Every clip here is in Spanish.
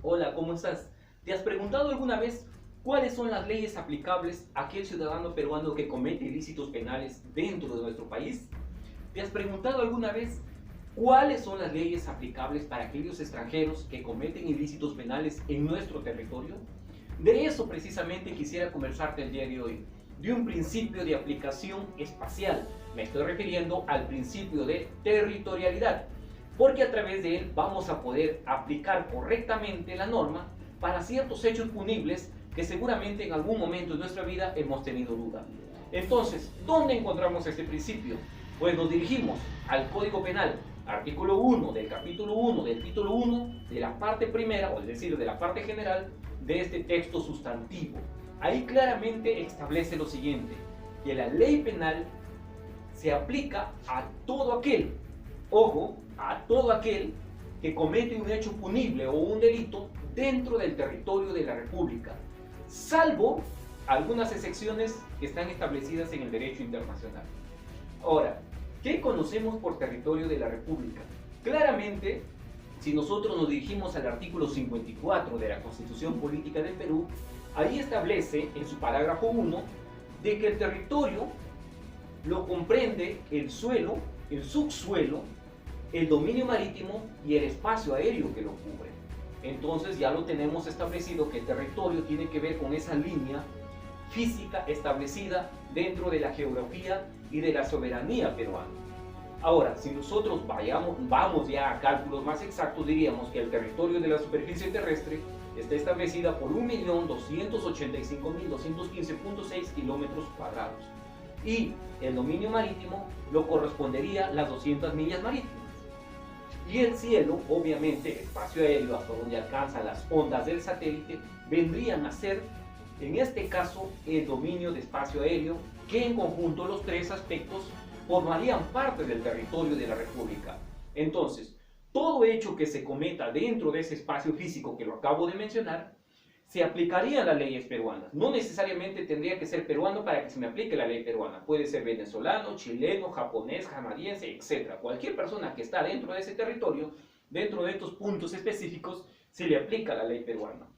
Hola, ¿cómo estás? ¿Te has preguntado alguna vez cuáles son las leyes aplicables a aquel ciudadano peruano que comete ilícitos penales dentro de nuestro país? ¿Te has preguntado alguna vez cuáles son las leyes aplicables para aquellos extranjeros que cometen ilícitos penales en nuestro territorio? De eso precisamente quisiera conversarte el día de hoy, de un principio de aplicación espacial. Me estoy refiriendo al principio de territorialidad, porque a través de él vamos a poder aplicar correctamente la norma para ciertos hechos punibles que seguramente en algún momento de nuestra vida hemos tenido duda. Entonces, ¿dónde encontramos este principio? Pues nos dirigimos al Código Penal, artículo 1 del capítulo 1 del título 1 de la parte primera, o es decir, de la parte general de este texto sustantivo. Ahí claramente establece lo siguiente, que la ley penal se aplica a todo aquel, ojo, a todo aquel que comete un hecho punible o un delito dentro del territorio de la República, salvo algunas excepciones que están establecidas en el derecho internacional. Ahora, ¿qué conocemos por territorio de la República? Claramente, si nosotros nos dirigimos al artículo 54 de la Constitución Política del Perú, ahí establece en su parágrafo 1 de que el territorio lo comprende el suelo, el subsuelo, el dominio marítimo y el espacio aéreo que lo cubre. Entonces ya lo tenemos establecido que el territorio tiene que ver con esa línea física establecida dentro de la geografía y de la soberanía peruana. Ahora, si nosotros vamos ya a cálculos más exactos, diríamos que el territorio de la superficie terrestre está establecida por 1.285.215.6 kilómetros cuadrados y el dominio marítimo lo correspondería a las 200 millas marítimas. Y el cielo, obviamente, el espacio aéreo hasta donde alcanzan las ondas del satélite, vendrían a ser, en este caso, el dominio de espacio aéreo, que en conjunto los tres aspectos formarían parte del territorio de la República. Entonces, todo hecho que se cometa dentro de ese espacio físico que lo acabo de mencionar, se aplicarían las leyes peruanas. No necesariamente tendría que ser peruano para que se me aplique la ley peruana. Puede ser venezolano, chileno, japonés, canadiense, etc. Cualquier persona que está dentro de ese territorio, dentro de estos puntos específicos, se le aplica la ley peruana.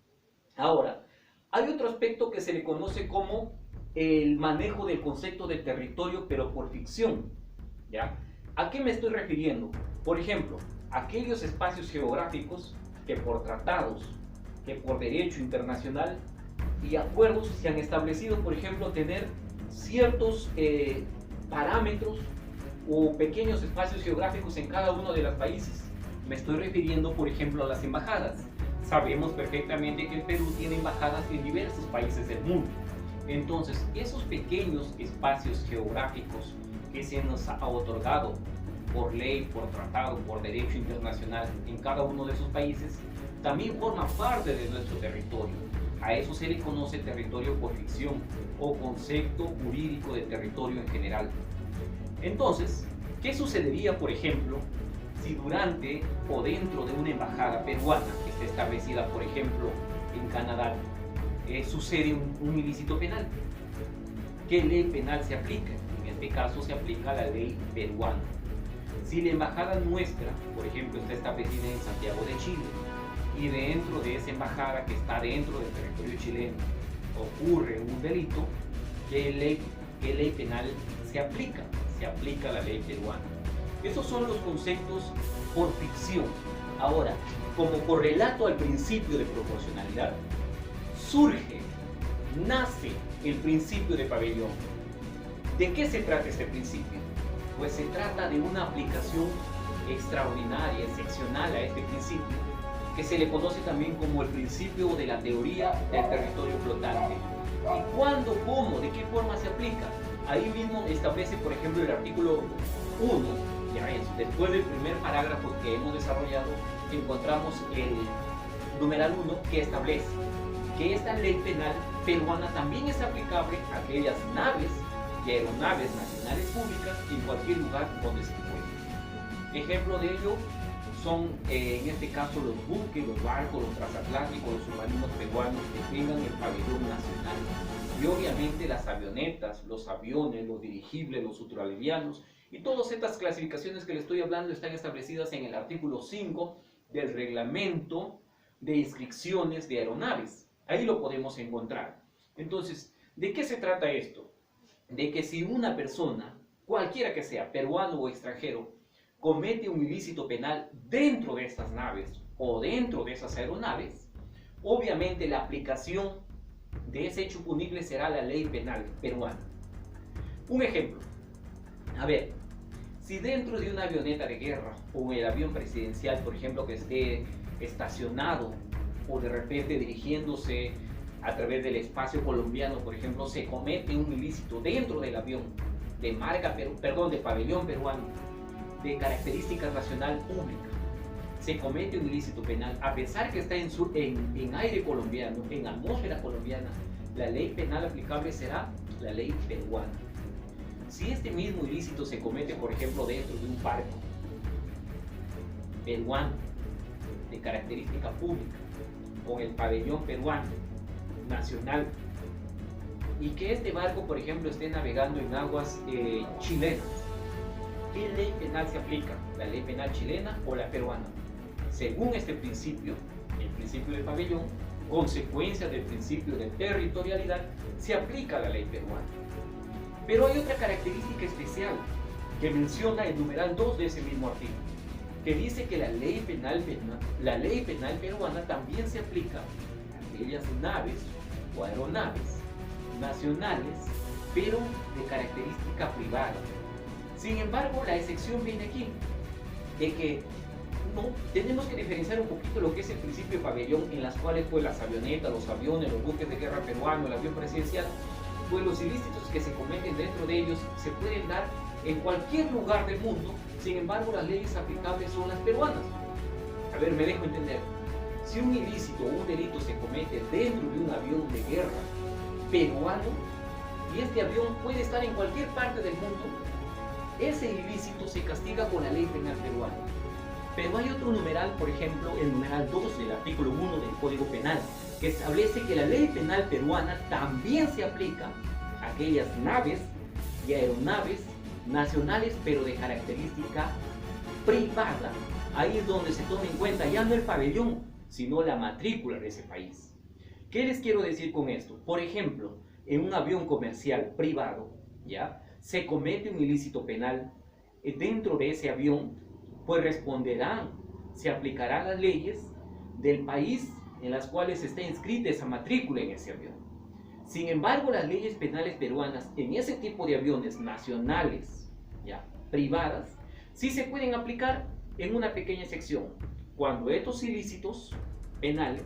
Ahora, hay otro aspecto que se le conoce como el manejo del concepto de territorio, pero por ficción. ¿Ya? ¿A qué me estoy refiriendo? Por ejemplo, aquellos espacios geográficos que por tratados, que por derecho internacional y acuerdos se han establecido, por ejemplo, tener ciertos parámetros o pequeños espacios geográficos en cada uno de los países. Me estoy refiriendo, por ejemplo, a las embajadas. Sabemos perfectamente que el Perú tiene embajadas en diversos países del mundo. Entonces, esos pequeños espacios geográficos que se nos ha otorgado por ley, por tratado, por derecho internacional en cada uno de esos países, también forma parte de nuestro territorio. A eso se le conoce territorio por ficción o concepto jurídico de territorio en general. Entonces, ¿qué sucedería, por ejemplo, si durante o dentro de una embajada peruana que esté establecida, por ejemplo, en Canadá, sucede un ilícito penal? ¿Qué ley penal se aplica? En este caso se aplica la ley peruana. Si la embajada nuestra, por ejemplo, está establecida en Santiago de Chile, y dentro de esa embajada que está dentro del territorio chileno ocurre un delito, ¿qué ley penal se aplica? Se aplica la ley peruana. Esos son los conceptos por ficción. Ahora, como correlato al principio de proporcionalidad, nace el principio de pabellón. ¿De qué se trata este principio? Pues se trata de una aplicación extraordinaria, excepcional a este principio, que se le conoce también como el principio de la teoría del territorio flotante. ¿Y cuándo, cómo, de qué forma se aplica? Ahí mismo establece, por ejemplo, el artículo 1, ya es, después del primer parágrafo que hemos desarrollado, encontramos el numeral 1 que establece que esta ley penal peruana también es aplicable a aquellas naves y aeronaves nacionales públicas en cualquier lugar donde se encuentren. Ejemplo de ello son, en este caso, los buques, los barcos, los transatlánticos, los submarinos peruanos que tengan el pabellón nacional. Y obviamente las avionetas, los aviones, los dirigibles, los ultralivianos y todas estas clasificaciones que les estoy hablando están establecidas en el artículo 5 del reglamento de inscripciones de aeronaves. Ahí lo podemos encontrar. Entonces, ¿de qué se trata esto? De que si una persona, cualquiera que sea, peruano o extranjero, comete un ilícito penal dentro de estas naves o dentro de esas aeronaves, obviamente la aplicación de ese hecho punible será la ley penal peruana. Un ejemplo, a ver, si dentro de una avioneta de guerra o el avión presidencial, por ejemplo, que esté estacionado o de repente dirigiéndose a través del espacio colombiano, por ejemplo, se comete un ilícito dentro del avión de de pabellón peruano, de características nacional pública, se comete un ilícito penal, a pesar que está en aire colombiano, en atmósfera colombiana, la ley penal aplicable será la ley peruana. Si este mismo ilícito se comete, por ejemplo, dentro de un barco peruano de característica pública, con el pabellón peruano nacional, y que este barco, por ejemplo, esté navegando en aguas chilenas, ¿qué ley penal se aplica? ¿La ley penal chilena o la peruana? Según este principio, el principio del pabellón, consecuencia del principio de territorialidad, se aplica la ley peruana. Pero hay otra característica especial que menciona el numeral 2 de ese mismo artículo, que dice que la ley penal peruana también se aplica a aquellas naves o aeronaves nacionales, pero de característica privada. Sin embargo, la excepción viene aquí, de que no, tenemos que diferenciar un poquito lo que es el principio de pabellón, en las cuales pues las avionetas, los aviones, los buques de guerra peruanos, el avión presidencial, pues los ilícitos que se cometen dentro de ellos se pueden dar en cualquier lugar del mundo. Sin embargo, las leyes aplicables son las peruanas. A ver, me dejo entender. Si un ilícito o un delito se comete dentro de un avión de guerra peruano, y este avión puede estar en cualquier parte del mundo, ese ilícito se castiga con la ley penal peruana. Pero hay otro numeral, por ejemplo, el numeral 2 del artículo 1 del Código Penal, que establece que la ley penal peruana también se aplica a aquellas naves y aeronaves nacionales, pero de característica privada. Ahí es donde se toma en cuenta ya no el pabellón, sino la matrícula de ese país. ¿Qué les quiero decir con esto? Por ejemplo, en un avión comercial privado, ¿ya?, se comete un ilícito penal dentro de ese avión, pues se aplicarán las leyes del país en las cuales está inscrita esa matrícula en ese avión. Sin embargo, las leyes penales peruanas en ese tipo de aviones nacionales, ya privadas, sí se pueden aplicar en una pequeña sección, cuando estos ilícitos penales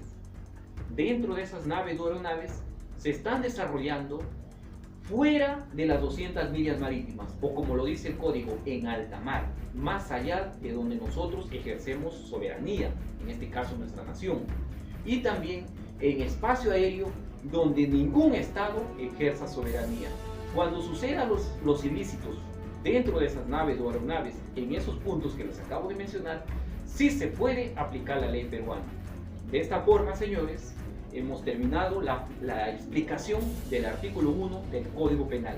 dentro de esas naves o aeronaves se están desarrollando fuera de las 200 millas marítimas, o como lo dice el código, en alta mar, más allá de donde nosotros ejercemos soberanía, en este caso nuestra nación, y también en espacio aéreo donde ningún estado ejerza soberanía. Cuando sucedan los ilícitos dentro de esas naves o aeronaves, en esos puntos que les acabo de mencionar, sí se puede aplicar la ley peruana. De esta forma, señores, hemos terminado la explicación del artículo 1 del Código Penal.